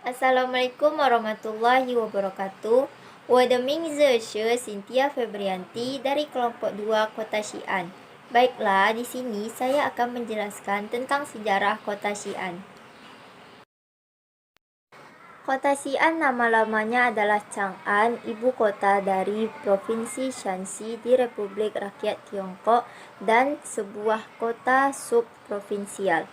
Assalamualaikum warahmatullahi wabarakatuh. Cynthia Febrianti dari kelompok 2 Kota Xi'an. Baiklah, di sini saya akan menjelaskan tentang sejarah Kota Xi'an. Kota Xi'an nama lamanya adalah Chang'an, ibu kota dari Provinsi Shanxi di Republik Rakyat Tiongkok dan sebuah kota subprovinsial.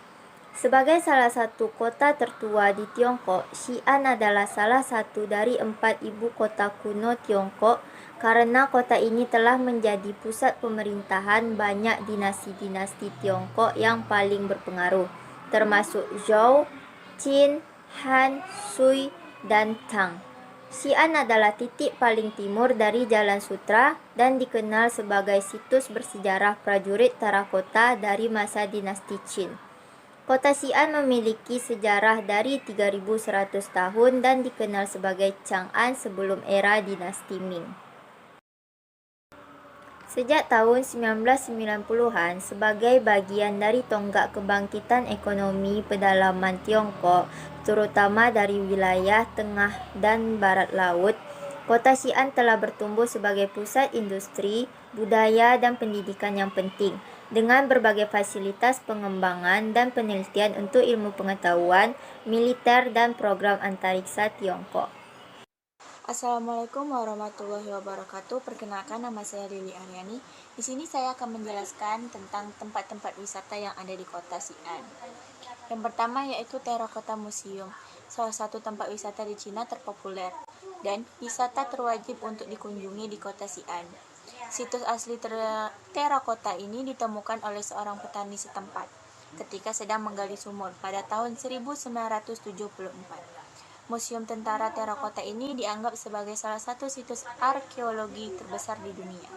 Sebagai salah satu kota tertua di Tiongkok, Xi'an adalah salah satu dari 4 ibu kota kuno Tiongkok karena kota ini telah menjadi pusat pemerintahan banyak dinasti-dinasti Tiongkok yang paling berpengaruh, termasuk Zhou, Qin, Han, Sui, dan Tang. Xi'an adalah titik paling timur dari Jalan Sutra dan dikenal sebagai situs bersejarah prajurit terakota dari masa dinasti Qin. Kota Xi'an memiliki sejarah dari 3100 tahun dan dikenal sebagai Chang'an sebelum era dinasti Ming. Sejak tahun 1990-an, sebagai bagian dari tonggak kebangkitan ekonomi pedalaman Tiongkok, terutama dari wilayah tengah dan barat laut, Kota Xi'an telah bertumbuh sebagai pusat industri, budaya, dan pendidikan yang penting, dengan berbagai fasilitas pengembangan dan penelitian untuk ilmu pengetahuan, militer, dan program antariksa Tiongkok. Assalamualaikum warahmatullahi wabarakatuh. Perkenalkan, nama saya Lili Aryani. Di sini saya akan menjelaskan tentang tempat-tempat wisata yang ada di Kota Xi'an. Yang pertama yaitu Terakota Museum, salah satu tempat wisata di Cina terpopuler dan wisata terwajib untuk dikunjungi di Kota Xi'an. Situs asli terakota ini ditemukan oleh seorang petani setempat ketika sedang menggali sumur pada tahun 1974. Museum Tentara Terakota ini dianggap sebagai salah satu situs arkeologi terbesar di dunia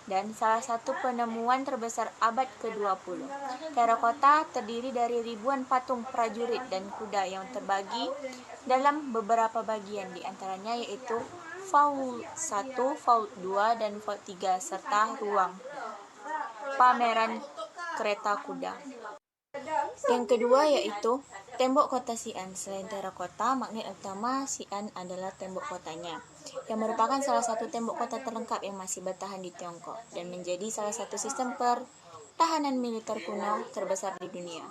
dan salah satu penemuan terbesar abad ke-20. Terakota terdiri dari ribuan patung prajurit dan kuda yang terbagi dalam beberapa bagian, di antaranya yaitu Vault 1, Vault 2, dan Vault 3 serta ruang pameran kereta kuda. Yang kedua yaitu tembok kota Xi'an. Selain terakota, magnet utama Xi'an adalah tembok kotanya, yang merupakan salah satu tembok kota terlengkap yang masih bertahan di Tiongkok dan menjadi salah satu sistem pertahanan militer kuno terbesar di dunia.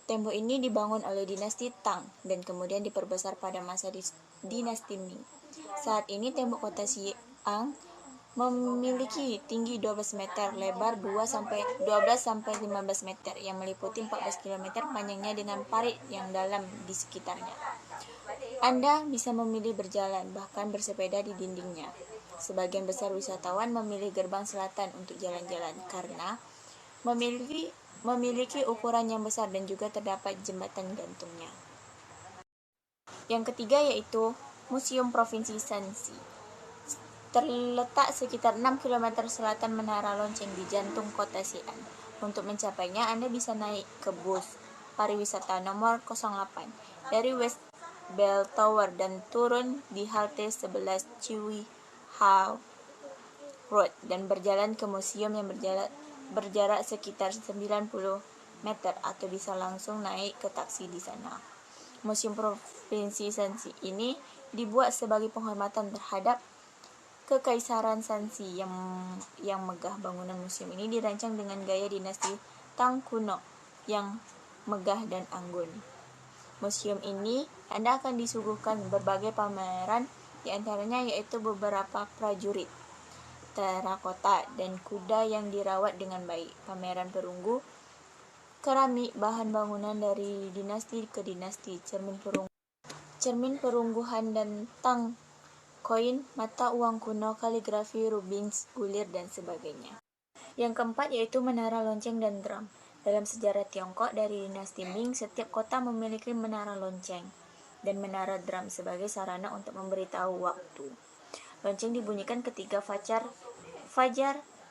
Tembok ini dibangun oleh dinasti Tang dan kemudian diperbesar pada masa dinasti Ming. Saat ini tembok kota Xi'an memiliki tinggi 12 meter, lebar 12 sampai 15 meter yang meliputi 14 km panjangnya dengan parit yang dalam di sekitarnya. Anda bisa memilih berjalan, bahkan bersepeda di dindingnya. Sebagian besar wisatawan memilih gerbang selatan untuk jalan-jalan karena memiliki ukuran yang besar dan juga terdapat jembatan gantungnya. Yang ketiga yaitu Museum Provinsi Shanxi. Terletak sekitar 6 km selatan Menara Lonceng di jantung kota Xi'an. Untuk mencapainya, Anda bisa naik ke bus pariwisata nomor 08 dari West Bell Tower dan turun di halte 11 Chewi Hao Road dan berjalan ke museum yang berjarak sekitar 90 meter, atau bisa langsung naik ke taksi di sana. Museum Provinsi Shanxi ini dibuat sebagai penghormatan terhadap Kekaisaran Shanxi yang megah. Bangunan museum ini dirancang dengan gaya dinasti Tang kuno yang megah dan anggun. Museum ini Anda akan disuguhkan berbagai pameran, di antaranya yaitu beberapa prajurit terakota dan kuda yang dirawat dengan baik, pameran perunggu, keramik, bahan bangunan dari dinasti ke dinasti, cermin perungguhan dan tang koin, mata uang kuno, kaligrafi, rubins, gulir, dan sebagainya. Yang keempat yaitu Menara Lonceng dan Drum. Dalam sejarah Tiongkok dari dinasti Ming, setiap kota memiliki menara lonceng dan menara drum sebagai sarana untuk memberitahu waktu. Lonceng dibunyikan ketika fajar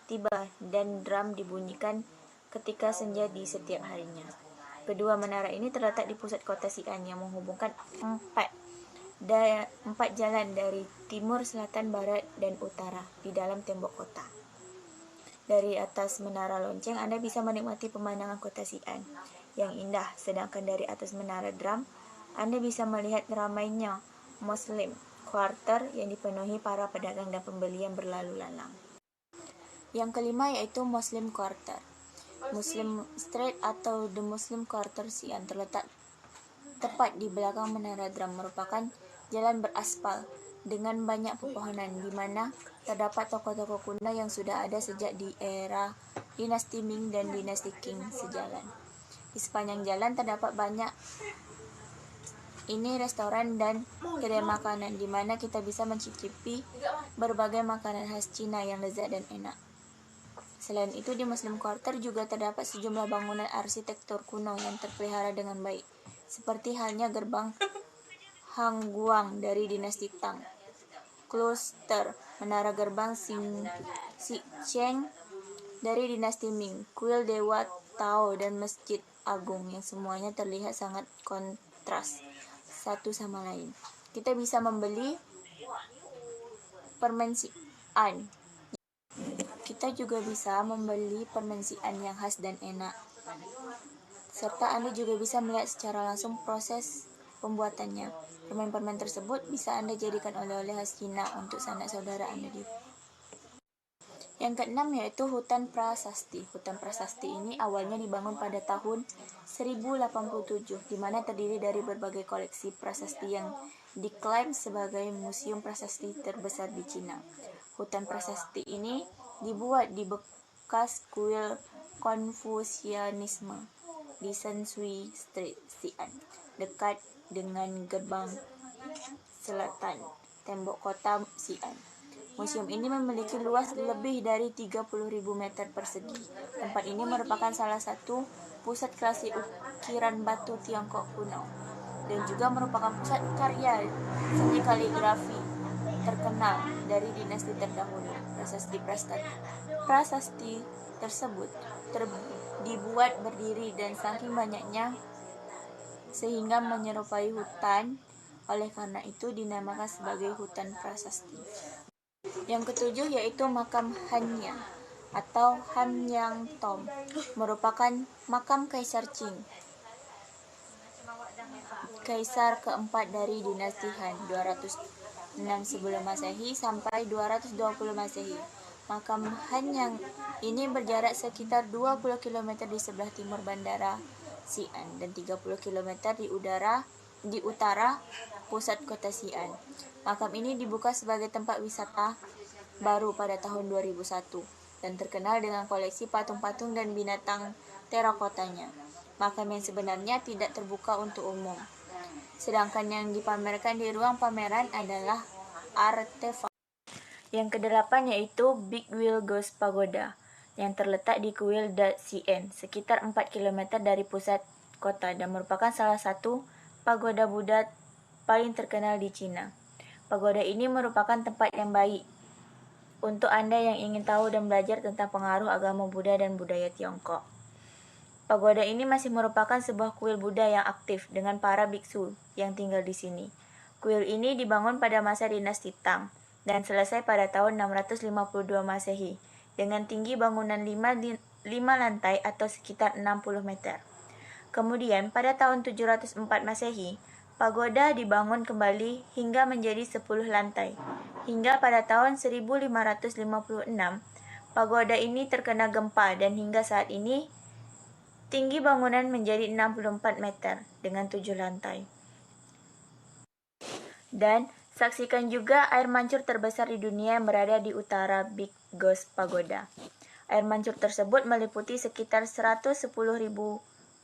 tiba dan drum dibunyikan ketika senja di setiap harinya. Kedua menara ini terletak di pusat kota Xi'an yang menghubungkan empat jalan dari timur, selatan, barat, dan utara di dalam tembok kota. Dari atas menara lonceng, Anda bisa menikmati pemandangan kota Xi'an yang indah, sedangkan dari atas menara drum, Anda bisa melihat ramainya Muslim Quarter yang dipenuhi para pedagang dan pembeli yang berlalu lalang. Yang kelima yaitu Muslim Quarter. Muslim Street atau The Muslim Quarter Xi'an terletak tepat di belakang Menara Drum, merupakan jalan beraspal dengan banyak pepohonan di mana terdapat toko-toko kuno yang sudah ada sejak di era dinasti Ming dan dinasti Qing sejalan. Di sepanjang jalan terdapat banyak restoran dan kedai makanan di mana kita bisa mencicipi berbagai makanan khas Cina yang lezat dan enak. Selain itu, di Muslim Quarter juga terdapat sejumlah bangunan arsitektur kuno yang terpelihara dengan baik, seperti halnya gerbang Hangguang dari dinasti Tang, Kloster Menara Gerbang Xicheng dari dinasti Ming, kuil Dewa Tao, dan Masjid Agung yang semuanya terlihat sangat kontras satu sama lain. Kita bisa membeli permensian. Kita juga bisa membeli permensian yang khas dan enak. Serta Anda juga bisa melihat secara langsung proses pembuatannya. Permen-permen tersebut bisa Anda jadikan oleh-oleh khas Cina untuk sanak saudara Anda di. Yang keenam yaitu Hutan Prasasti. Hutan Prasasti ini awalnya dibangun pada tahun 1087, di mana terdiri dari berbagai koleksi prasasti yang diklaim sebagai museum prasasti terbesar di Cina. Hutan Prasasti ini dibuat di bekas kuil Konfusianisme di Sensui Street, Xi'an, dekat dengan gerbang selatan tembok kota Xi'an. Museum ini memiliki luas lebih dari 30.000 meter persegi. Tempat ini merupakan salah satu pusat klasik ukiran batu Tiongkok kuno dan juga merupakan pusat karya seni kaligrafi terkenal dari dinasti terdahulu. Prasasti tersebut dibuat berdiri dan saking banyaknya sehingga menyerupai hutan, oleh karena itu dinamakan sebagai hutan prasasti. Yang ketujuh yaitu makam Hanya atau Hanyang Tom, merupakan makam Kaisar Qing, kaisar keempat dari dinasti Han, 206 sebelum Masehi sampai 220 Masehi. Makam Hanyang ini berjarak sekitar 20 km di sebelah timur bandara Xi'an dan 30 km di utara pusat kota Xi'an. Makam ini dibuka sebagai tempat wisata baru pada tahun 2001 dan terkenal dengan koleksi patung-patung dan binatang terakotanya. Makam yang sebenarnya tidak terbuka untuk umum. Sedangkan yang dipamerkan di ruang pameran adalah artefak. Yang kedelapan yaitu Big Wheel Ghost Pagoda yang terletak di kuil Dat Xi'an, sekitar 4 km dari pusat kota dan merupakan salah satu pagoda Buddha paling terkenal di Cina. Pagoda ini merupakan tempat yang baik untuk Anda yang ingin tahu dan belajar tentang pengaruh agama Buddha dan budaya Tiongkok. Pagoda ini masih merupakan sebuah kuil Buddha yang aktif dengan para biksu yang tinggal di sini. Kuil ini dibangun pada masa dinasti Tang dan selesai pada tahun 652 Masehi dengan tinggi bangunan 5 lantai atau sekitar 60 meter. Kemudian pada tahun 704 Masehi, pagoda dibangun kembali hingga menjadi 10 lantai. Hingga pada tahun 1556, pagoda ini terkena gempa dan hingga saat ini tinggi bangunan menjadi 64 meter dengan 7 lantai. Dan saksikan juga air mancur terbesar di dunia yang berada di utara Big Ghost Pagoda. Air mancur tersebut meliputi sekitar 110.000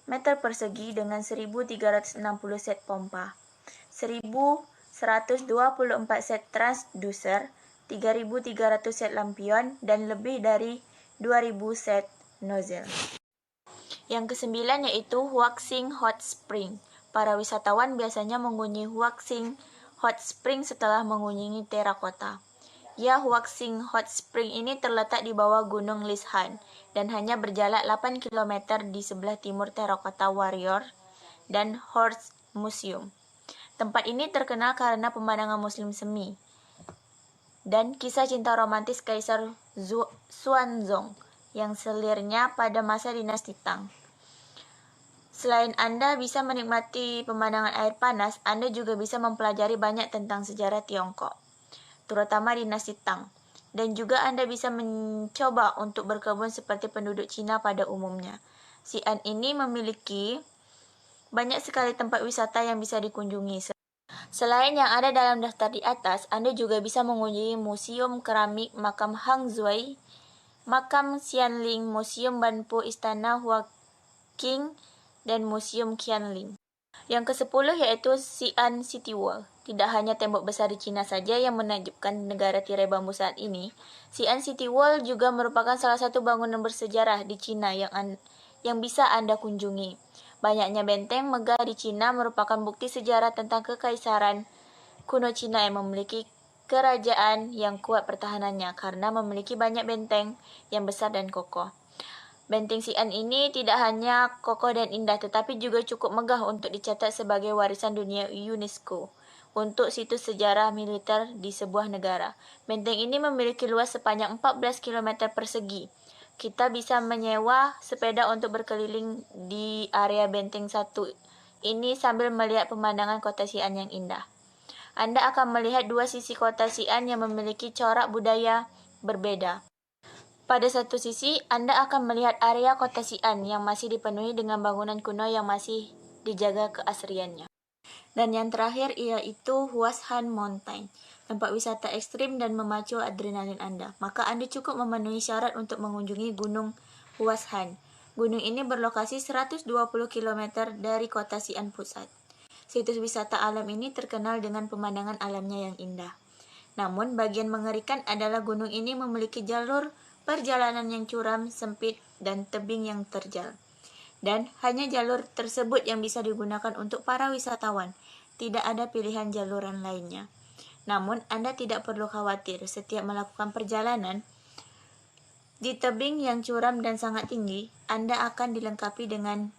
meter persegi dengan 1.360 set pompa, 1.124 set transducer, 3.300 set lampion, dan lebih dari 2.000 set nozzle. Yang kesembilan yaitu Huaxing Hot Spring. Para wisatawan biasanya mengunjungi Huaxing Hot Spring setelah mengunjungi terakota. Huaxing Hot Spring ini terletak di bawah Gunung Lishan dan hanya berjarak 8 km di sebelah timur Terracotta Warrior dan Horse Museum. Tempat ini terkenal karena pemandangan muslim semi dan kisah cinta romantis Kaisar Xuanzong yang selirnya pada masa dinasti Tang. Selain Anda bisa menikmati pemandangan air panas, Anda juga bisa mempelajari banyak tentang sejarah Tiongkok, terutama dinasti Tang. Dan juga Anda bisa mencoba untuk berkebun seperti penduduk Cina pada umumnya. Xi'an ini memiliki banyak sekali tempat wisata yang bisa dikunjungi. Selain yang ada dalam daftar di atas, Anda juga bisa mengunjungi Museum Keramik Makam Hang Zhui, Makam Xianling, Museum Banpu, Istana Hua Qing, dan Museum Qianling. Yang ke-10 yaitu Xi'an City Wall. Tidak hanya tembok besar di Cina saja yang menakjubkan negara tirai bambu saat ini, Xi'an City Wall juga merupakan salah satu bangunan bersejarah di Cina yang bisa Anda kunjungi. Banyaknya benteng megah di Cina merupakan bukti sejarah tentang kekaisaran kuno Cina yang memiliki kerajaan yang kuat pertahanannya karena memiliki banyak benteng yang besar dan kokoh. Benteng Xi'an ini tidak hanya kokoh dan indah, tetapi juga cukup megah untuk dicatat sebagai warisan dunia UNESCO untuk situs sejarah militer di sebuah negara. Benteng ini memiliki luas sepanjang 14 km persegi. Kita bisa menyewa sepeda untuk berkeliling di area benteng satu ini sambil melihat pemandangan kota Xi'an yang indah. Anda akan melihat dua sisi kota Xi'an yang memiliki corak budaya berbeda. Pada satu sisi, Anda akan melihat area kota Xi'an yang masih dipenuhi dengan bangunan kuno yang masih dijaga keasriannya. Dan yang terakhir yaitu Huashan Mountain, tempat wisata ekstrim dan memacu adrenalin Anda. Maka Anda cukup memenuhi syarat untuk mengunjungi Gunung Huashan. Gunung ini berlokasi 120 km dari kota Xi'an pusat. Situs wisata alam ini terkenal dengan pemandangan alamnya yang indah. Namun, bagian mengerikan adalah gunung ini memiliki jalur perjalanan yang curam, sempit, dan tebing yang terjal. Dan hanya jalur tersebut yang bisa digunakan untuk para wisatawan. Tidak ada pilihan jaluran lainnya. Namun, Anda tidak perlu khawatir setiap melakukan perjalanan di tebing yang curam dan sangat tinggi. Anda akan dilengkapi dengan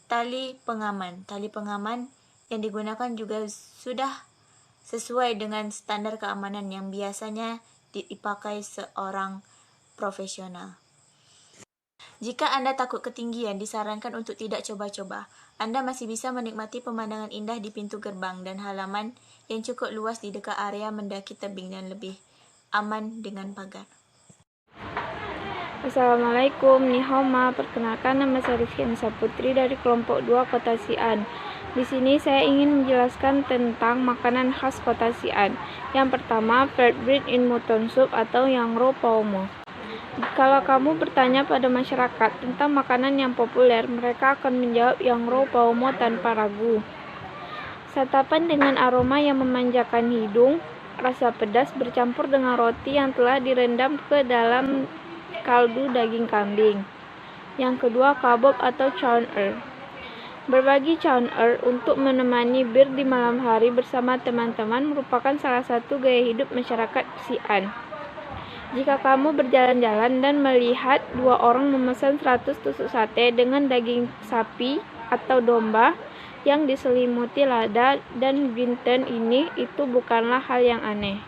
tali pengaman. Tali pengaman yang digunakan juga sudah sesuai dengan standar keamanan yang biasanya dipakai seorang profesional. Jika Anda takut ketinggian, disarankan untuk tidak coba-coba. Anda masih bisa menikmati pemandangan indah di pintu gerbang dan halaman yang cukup luas di dekat area mendaki tebing dan lebih aman dengan pagar. Assalamualaikum, ni hao ma. Perkenalkan, nama saya Rizky Putri dari kelompok 2 Kota Xi'an. Di sini saya ingin menjelaskan tentang makanan khas Kota Xi'an. Yang pertama, flatbread in mutton soup atau yang ro pao mo. Kalau kamu bertanya pada masyarakat tentang makanan yang populer, mereka akan menjawab yang ro pao mo tanpa ragu. Santapan dengan aroma yang memanjakan hidung, rasa pedas bercampur dengan roti yang telah direndam ke dalam kaldu daging kambing. Yang kedua, kabob atau chow er. Berbagi chow er untuk menemani bir di malam hari bersama teman-teman merupakan salah satu gaya hidup masyarakat Xi'an. Jika kamu berjalan-jalan dan melihat dua orang memesan 100 tusuk sate dengan daging sapi atau domba yang diselimuti lada dan binten ini, itu bukanlah hal yang aneh.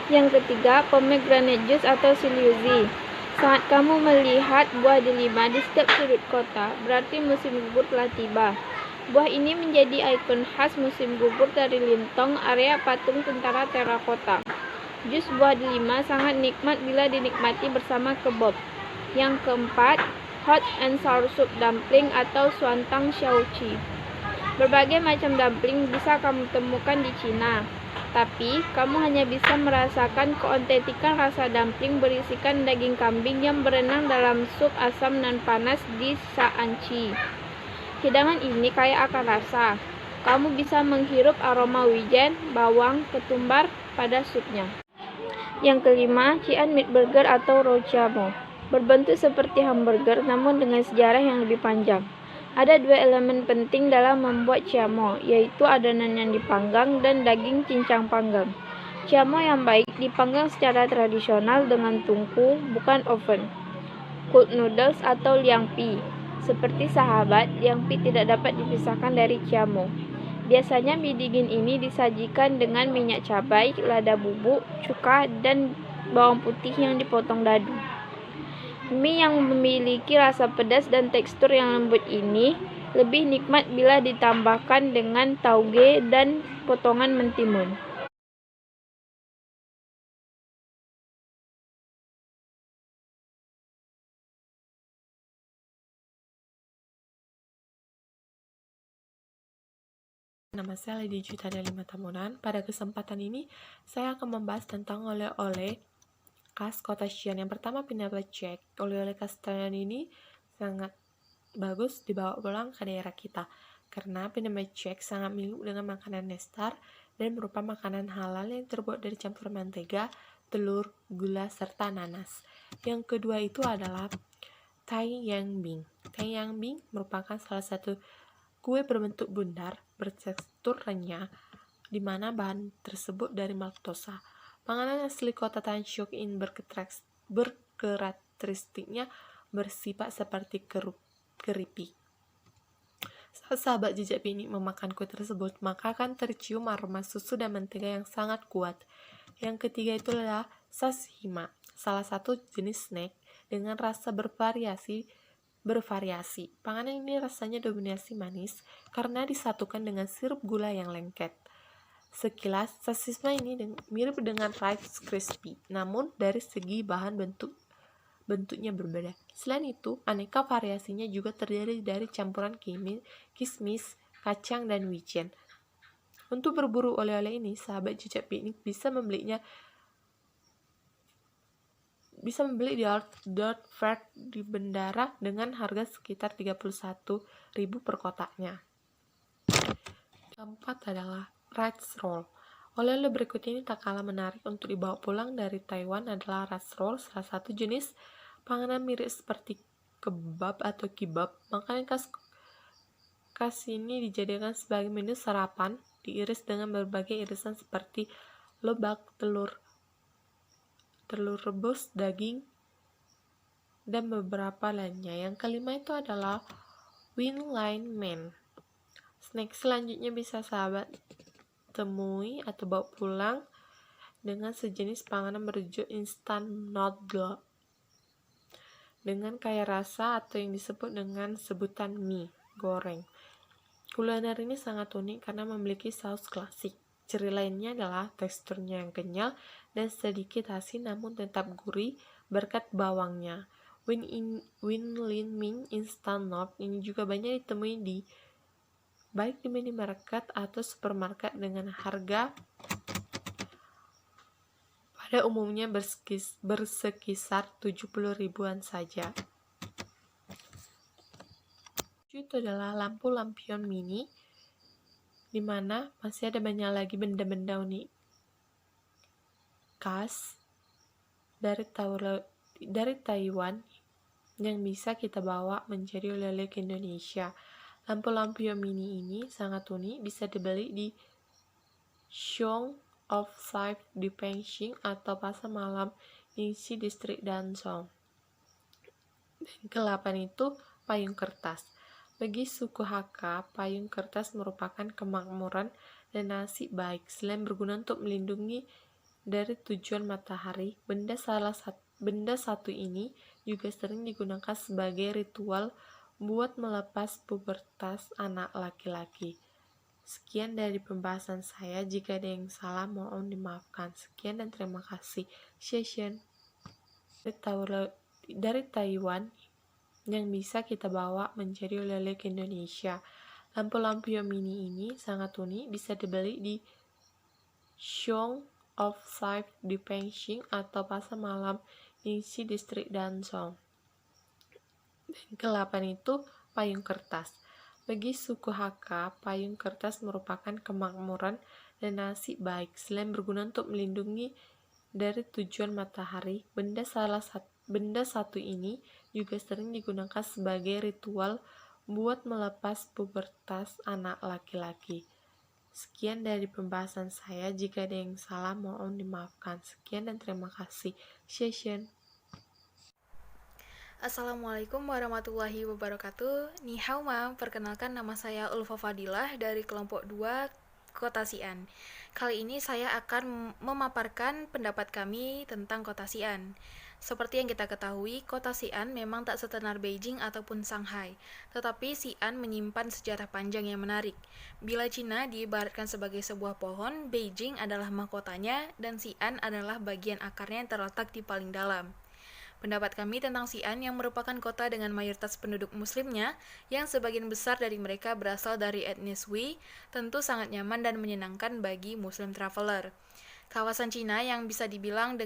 Yang ketiga, pomegranate juice atau siluzi. Saat kamu melihat buah delima di setiap sudut kota, berarti musim gugur telah tiba. Buah ini menjadi ikon khas musim gugur dari Lintong, area patung tentara terakota. Jus buah delima sangat nikmat bila dinikmati bersama kebob. Yang keempat, hot and sour soup dumpling atau suantang xiaoqi. Berbagai macam dumpling bisa kamu temukan di Cina, tapi kamu hanya bisa merasakan keotentikan rasa dumpling berisikan daging kambing yang berenang dalam sup asam nan panas di Shaanxi. Hidangan ini kaya akan rasa. Kamu bisa menghirup aroma wijen, bawang, ketumbar pada supnya. Yang kelima, Xi'an Meat Burger atau ro chiamo. Berbentuk seperti hamburger namun dengan sejarah yang lebih panjang. Ada dua elemen penting dalam membuat chiamo, yaitu adonan yang dipanggang dan daging cincang panggang. Chiamo yang baik dipanggang secara tradisional dengan tungku, bukan oven. Cold noodles atau liang pi. Seperti sahabat, liang pi tidak dapat dipisahkan dari chiamo. Biasanya mie dingin ini disajikan dengan minyak cabai, lada bubuk, cuka, dan bawang putih yang dipotong dadu. Mie yang memiliki rasa pedas dan tekstur yang lembut ini Lebih nikmat bila ditambahkan dengan tauge dan potongan mentimun. Nama saya Lady Juta dari Lima Tamunan. Pada kesempatan ini, saya akan membahas tentang oleh-oleh khas kota Xi'an. Yang pertama, peanut Jack. Oleh-oleh khas Thailand ini sangat bagus dibawa pulang ke daerah kita, karena peanut Jack sangat mirip dengan makanan Nestar dan merupakan makanan halal yang terbuat dari campuran mentega, telur, gula, serta nanas. Yang kedua itu adalah Tai Yang Bing. Tai Yang Bing merupakan salah satu kue berbentuk bundar, bertekstur renyah, di mana bahan tersebut dari maltosa. Panganan asli kota Tanshouk-in berkarakteristiknya bersifat seperti keripik. Saat sahabat jejak piknik memakan kue tersebut, maka akan tercium aroma susu dan mentega yang sangat kuat. Yang ketiga itu adalah sashima, salah satu jenis snack dengan rasa bervariasi. Panganan ini rasanya dominasi manis karena disatukan dengan sirup gula yang lengket. Sekilas, sashima ini mirip dengan Rice Krispies, namun dari segi bahan bentuknya berbeda. Selain itu, aneka variasinya juga terdiri dari campuran kismis, kacang, dan wijen. Untuk berburu oleh-oleh ini, sahabat jejak piknik bisa membeli di Outdoor Fair di bandara dengan harga sekitar 31.000 per kotaknya. Keempat adalah rice roll. Oleh-oleh berikut ini tak kalah menarik untuk dibawa pulang dari Taiwan adalah rice roll, salah satu jenis panganan mirip seperti kebab atau kibab. Makanan khas ini dijadikan sebagai menu sarapan, diiris dengan berbagai irisan seperti lebak, telur rebus, daging, dan beberapa lainnya. Yang kelima itu adalah wing line man. Snack selanjutnya bisa sahabat temui atau bawa pulang dengan sejenis panganan berwujud instant noodle dengan kaya rasa atau yang disebut dengan sebutan mie goreng. Kuliner ini sangat unik karena memiliki saus klasik. Ciri lainnya adalah teksturnya yang kenyal dan sedikit asin namun tetap gurih berkat bawangnya. Win Lin Ming Instant Noodle ini juga banyak ditemui baik di minimarket atau supermarket dengan harga pada umumnya bersekisar 70 ribuan saja. Itu adalah lampu lampion mini, di mana masih ada banyak lagi benda-benda unik khas dari Taiwan yang bisa kita bawa menjadi oleh-oleh ke Indonesia. Lampu lampion mini ini sangat unik, bisa dibeli di Shong of Five di Penshing atau Pasar Malam Yingxi Distrik Dansong. Dan ke-8 itu payung kertas. Bagi suku Hakka, payung kertas merupakan kemakmuran dan nasib baik. Selain berguna untuk melindungi dari tujuan matahari, benda satu ini juga sering digunakan sebagai ritual buat melepas pubertas anak laki-laki. Sekian dari pembahasan saya. Jika ada yang salah, mohon dimaafkan. Sekian dan terima kasih. Session dari Taiwan yang bisa kita bawa menjadi oleh-oleh ke Indonesia. Lampu lampion mini ini sangat unik, bisa dibeli di Shong of Five di Penshing atau Pasar Malam Yingxi Distrik Dansong. Dan ke-8 itu payung kertas. Bagi suku Hakka, payung kertas merupakan kemakmuran dan nasib baik. Selain berguna untuk melindungi dari tujuan matahari, benda satu ini juga sering digunakan sebagai ritual buat melepas pubertas anak laki-laki. Sekian dari pembahasan saya. Jika ada yang salah, mohon dimaafkan. Sekian dan terima kasih. Session. Assalamualaikum warahmatullahi wabarakatuh. Ni hao ma, perkenalkan nama saya Ulfa Fadilah dari kelompok 2 Kota Xi'an. Kali ini saya akan memaparkan pendapat kami tentang Kota Xi'an. Seperti yang kita ketahui, Kota Xi'an memang tak setenar Beijing ataupun Shanghai, tetapi Xi'an menyimpan sejarah panjang yang menarik. Bila Cina diibaratkan sebagai sebuah pohon, Beijing adalah mahkotanya, dan Xi'an adalah bagian akarnya yang terletak di paling dalam. Pendapat kami tentang Xi'an yang merupakan kota dengan mayoritas penduduk muslimnya, yang sebagian besar dari mereka berasal dari etnis Hui, tentu sangat nyaman dan menyenangkan bagi muslim traveler. Kawasan Cina yang bisa dibilang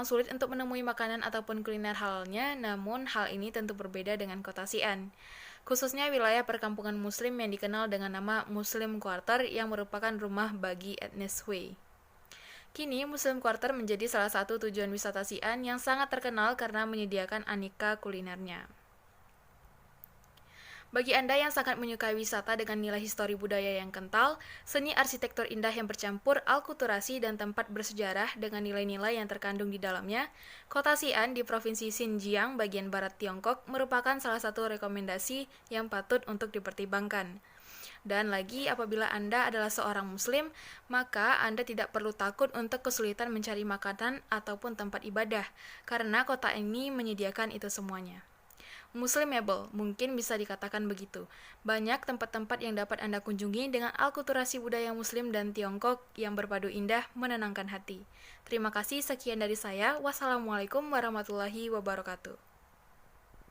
sulit untuk menemui makanan ataupun kuliner halalnya, namun hal ini tentu berbeda dengan kota Xi'an. Khususnya wilayah perkampungan muslim yang dikenal dengan nama Muslim Quarter yang merupakan rumah bagi etnis Hui. Kini, Muslim Quarter menjadi salah satu tujuan wisata Xi'an yang sangat terkenal karena menyediakan aneka kulinernya. Bagi Anda yang sangat menyukai wisata dengan nilai histori budaya yang kental, seni arsitektur indah yang bercampur alkulturasi dan tempat bersejarah dengan nilai-nilai yang terkandung di dalamnya, kota Xi'an di Provinsi Xinjiang bagian barat Tiongkok merupakan salah satu rekomendasi yang patut untuk dipertimbangkan. Dan lagi, apabila Anda adalah seorang muslim, maka Anda tidak perlu takut untuk kesulitan mencari makanan ataupun tempat ibadah, karena kota ini menyediakan itu semuanya. Muslimable, mungkin bisa dikatakan begitu. Banyak tempat-tempat yang dapat Anda kunjungi dengan alkulturasi budaya muslim dan Tiongkok yang berpadu indah menenangkan hati. Terima kasih, sekian dari saya. Wassalamualaikum warahmatullahi wabarakatuh.